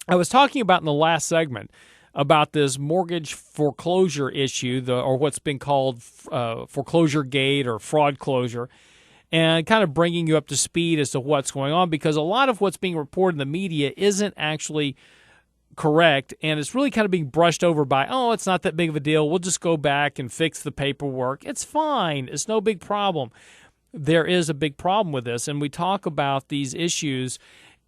I was talking about in the last segment about this mortgage foreclosure issue, or what's been called foreclosure gate or fraudclosure, and kind of bringing you up to speed as to what's going on, because a lot of what's being reported in the media isn't actually correct, and it's really kind of being brushed over by, oh, it's not that big of a deal. We'll just go back and fix the paperwork. It's fine. It's no big problem. There is a big problem with this, and we talk about these issues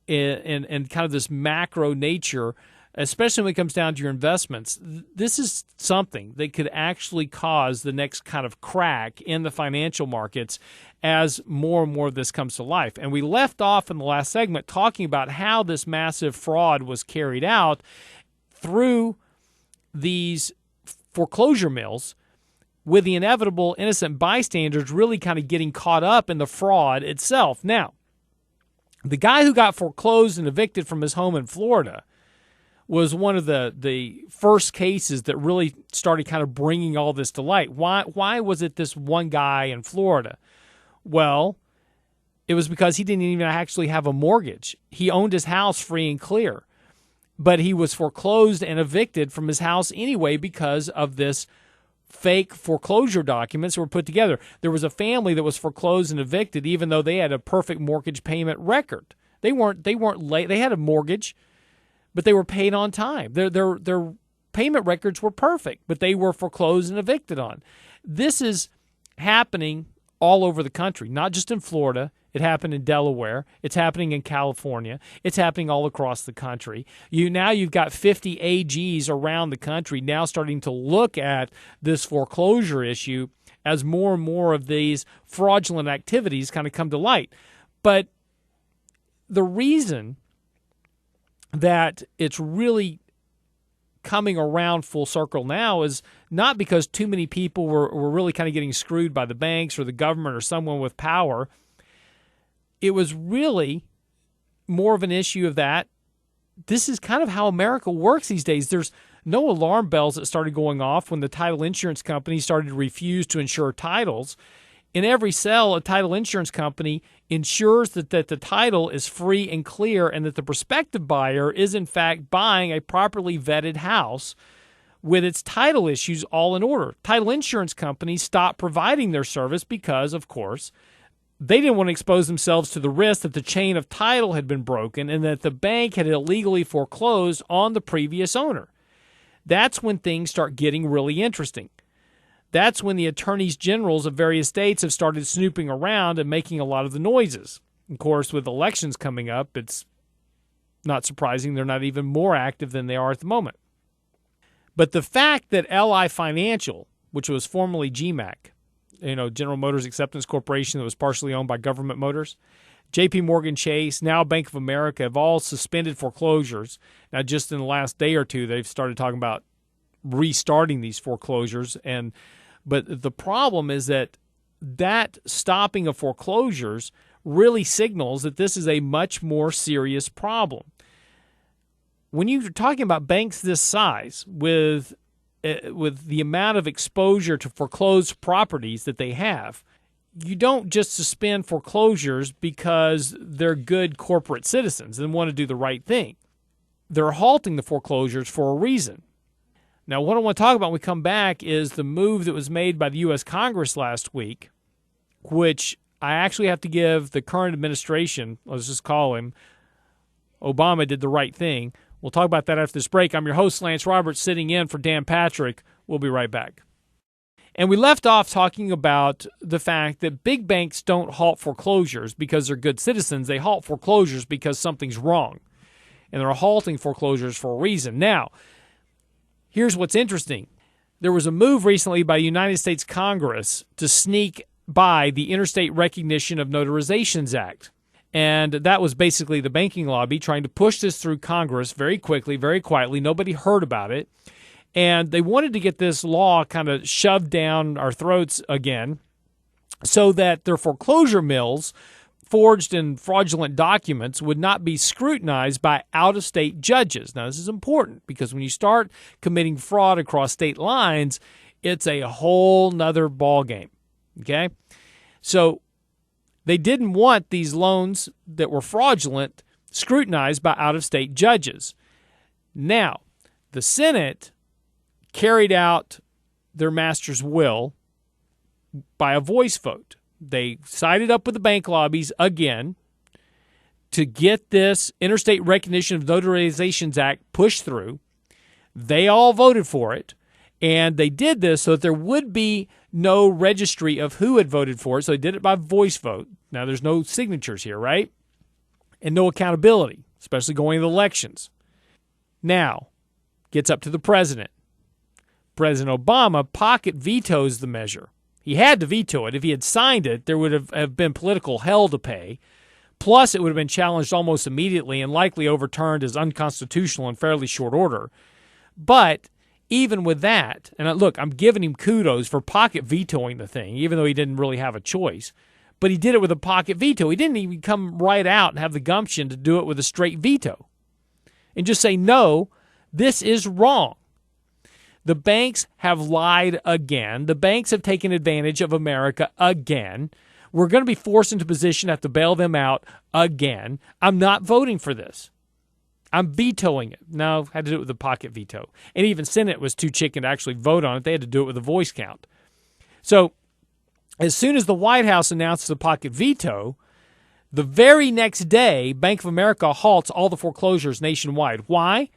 in kind of this macro nature, especially when it comes down to your investments. This is something that could actually cause the next kind of crack in the financial markets as more and more of this comes to life. And we left off in the last segment talking about how this massive fraud was carried out through these foreclosure mills, with the inevitable innocent bystanders really kind of getting caught up in the fraud itself. Now, the guy who got foreclosed and evicted from his home in Florida was one of the first cases that really started kind of bringing all this to light. Why was it this one guy in Florida? Well, it was because he didn't even actually have a mortgage. He owned his house free and clear, but he was foreclosed and evicted from his house anyway because of this fake foreclosure documents that were put together. There was a family that was foreclosed and evicted even though they had a perfect mortgage payment record. They weren't late. They had a mortgage, but they were paid on time. Their payment records were perfect, but they were foreclosed and evicted on. This is happening all over the country, not just in Florida. It happened in Delaware. It's happening in California. It's happening all across the country. You've got 50 AGs around the country now starting to look at this foreclosure issue as more and more of these fraudulent activities kind of come to light. But the reason that it's really coming around full circle now is not because too many people were really kind of getting screwed by the banks or the government or someone with power. It was really more of an issue of that this is kind of how America works these days. There's no alarm bells that started going off when the title insurance company started to refuse to insure titles. In every sale, a title insurance company ensures that the title is free and clear and that the prospective buyer is, in fact, buying a properly vetted house with its title issues all in order. Title insurance companies stopped providing their service because, of course, they didn't want to expose themselves to the risk that the chain of title had been broken and that the bank had illegally foreclosed on the previous owner. That's when things start getting really interesting. That's when the attorneys generals of various states have started snooping around and making a lot of the noises. Of course, with elections coming up, it's not surprising they're not even more active than they are at the moment. But the fact that LI Financial, which was formerly GMAC, General Motors Acceptance Corporation that was partially owned by Government Motors, JP Morgan Chase, now Bank of America, have all suspended foreclosures. Now, just in the last day or two, they've started talking about restarting these foreclosures. But the problem is that stopping of foreclosures really signals that this is a much more serious problem. When you're talking about banks this size with the amount of exposure to foreclosed properties that they have, you don't just suspend foreclosures because they're good corporate citizens and want to do the right thing. They're halting the foreclosures for a reason. Now, what I want to talk about when we come back is the move that was made by the U.S. Congress last week, which I actually have to give the current administration, let's just call him, Obama did the right thing. We'll talk about that after this break. I'm your host, Lance Roberts, sitting in for Dan Patrick. We'll be right back. And we left off talking about the fact that big banks don't halt foreclosures because they're good citizens. They halt foreclosures because something's wrong. And they're halting foreclosures for a reason. Now, here's what's interesting. There was a move recently by the United States Congress to sneak by the Interstate Recognition of Notarizations Act. And that was basically the banking lobby trying to push this through Congress very quickly, very quietly. Nobody heard about it. And they wanted to get this law kind of shoved down our throats again so that their foreclosure mills forged in fraudulent documents would not be scrutinized by out-of-state judges. Now, this is important because when you start committing fraud across state lines, it's a whole nother ballgame, okay? So they didn't want these loans that were fraudulent scrutinized by out-of-state judges. Now, the Senate carried out their master's will by a voice vote. They sided up with the bank lobbies again to get this Interstate Recognition of Notarizations Act pushed through. They all voted for it, and they did this so that there would be no registry of who had voted for it, so they did it by voice vote. Now, there's no signatures here, right? And no accountability, especially going to elections. Now, gets up to the president. President Obama pocket vetoes the measure. He had to veto it. If he had signed it, there would have been political hell to pay. Plus, it would have been challenged almost immediately and likely overturned as unconstitutional in fairly short order. But even with that, and look, I'm giving him kudos for pocket vetoing the thing, even though he didn't really have a choice. But he did it with a pocket veto. He didn't even come right out and have the gumption to do it with a straight veto and just say, no, this is wrong. The banks have lied again. The banks have taken advantage of America again. We're going to be forced into position to have to bail them out again. I'm not voting for this. I'm vetoing it. No, had to do it with a pocket veto. And even Senate was too chicken to actually vote on it. They had to do it with a voice count. So as soon as the White House announced the pocket veto, the very next day, Bank of America halts all the foreclosures nationwide. Why?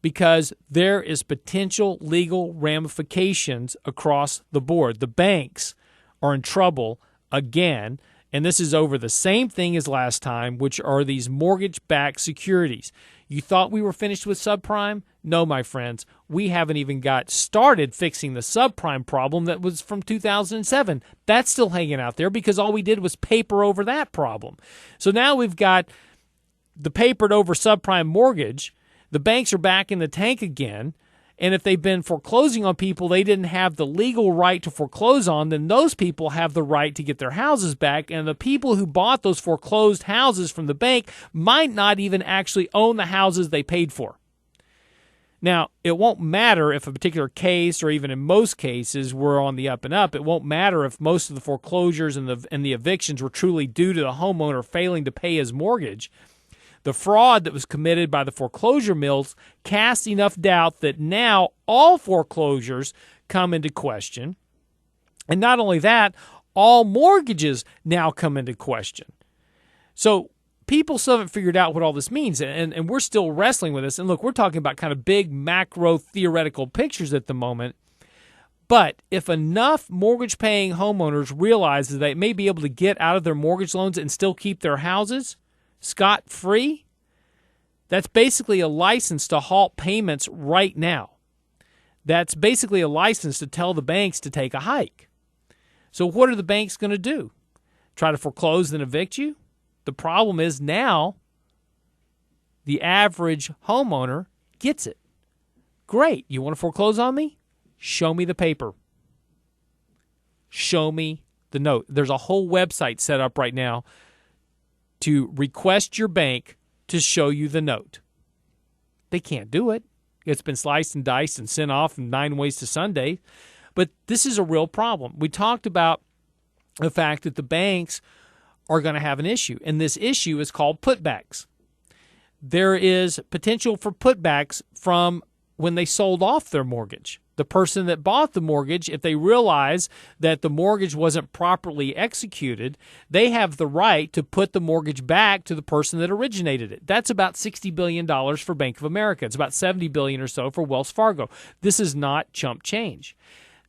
Because there is potential legal ramifications across the board. The banks are in trouble again, and this is over the same thing as last time, which are these mortgage-backed securities. You thought we were finished with subprime? No, my friends. We haven't even got started fixing the subprime problem that was from 2007. That's still hanging out there because all we did was paper over that problem. So now we've got the papered over subprime mortgage. The banks are back in the tank again. And if they've been foreclosing on people they didn't have the legal right to foreclose on, then those people have the right to get their houses back. And the people who bought those foreclosed houses from the bank might not even actually own the houses they paid for. Now, it won't matter if a particular case, or even in most cases, we're on the up and up. It won't matter if most of the foreclosures and the evictions were truly due to the homeowner failing to pay his mortgage. The fraud that was committed by the foreclosure mills casts enough doubt that now all foreclosures come into question. And not only that, all mortgages now come into question. So people still haven't figured out what all this means, and we're still wrestling with this. And look, we're talking about kind of big macro theoretical pictures at the moment. But if enough mortgage-paying homeowners realize that they may be able to get out of their mortgage loans and still keep their houses scot-free, that's basically a license to halt payments right now. That's basically a license to tell the banks to take a hike. So what are the banks going to do? Try to foreclose and evict you? The problem is now the average homeowner gets it. Great. You want to foreclose on me? Show me the paper. Show me the note. There's a whole website set up right now to request your bank to show you the note. They can't do it. It's been sliced and diced and sent off in 9 ways to Sunday. But this is a real problem. We talked about the fact that the banks are going to have an issue, and this issue is called putbacks. There is potential for putbacks from when they sold off their mortgage. The person that bought the mortgage, if they realize that the mortgage wasn't properly executed, they have the right to put the mortgage back to the person that originated it. That's about $60 billion for Bank of America. It's about $70 billion or so for Wells Fargo. This is not chump change.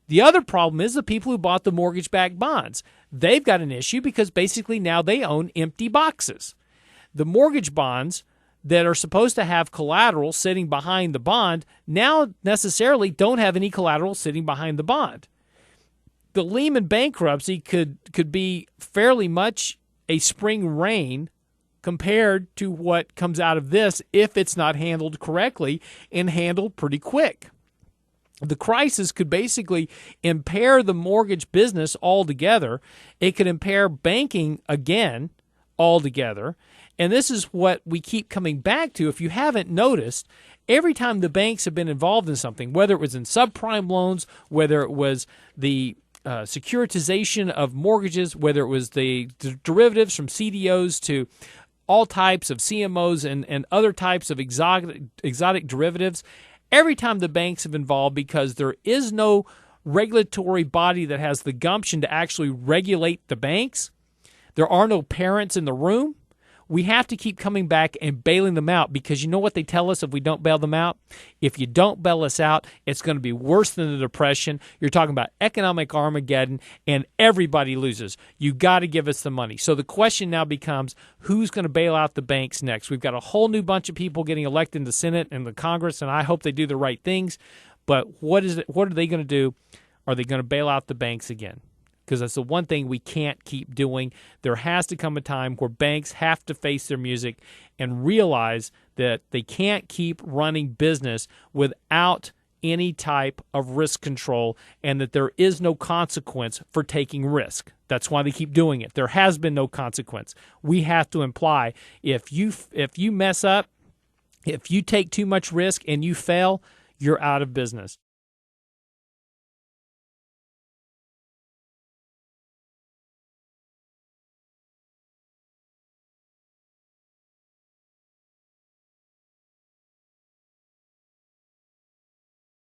The other problem is the people who bought the mortgage-backed bonds. They've got an issue because basically now they own empty boxes. The mortgage bonds that are supposed to have collateral sitting behind the bond now necessarily don't have any collateral sitting behind the bond. The Lehman bankruptcy could be fairly much a spring rain compared to what comes out of this if it's not handled correctly and handled pretty quick. The crisis could basically impair the mortgage business altogether. It could impair banking again altogether. And this is what we keep coming back to. If you haven't noticed, every time the banks have been involved in something, whether it was in subprime loans, whether it was the securitization of mortgages, whether it was the derivatives from CDOs to all types of CMOs and other types of exotic derivatives. Every time the banks have involved, because there is no regulatory body that has the gumption to actually regulate the banks. There are no parents in the room. We have to keep coming back and bailing them out, because you know what they tell us if we don't bail them out? If you don't bail us out, it's going to be worse than the Depression. You're talking about economic Armageddon, and everybody loses. You got to give us the money. So the question now becomes, who's going to bail out the banks next? We've got a whole new bunch of people getting elected in the Senate and the Congress, and I hope they do the right things. But what are they going to do? Are they going to bail out the banks again? Because that's the one thing we can't keep doing. There has to come a time where banks have to face their music and realize that they can't keep running business without any type of risk control, and that there is no consequence for taking risk. That's why they keep doing it. There has been no consequence. We have to imply, if you mess up, if you take too much risk and you fail, you're out of business.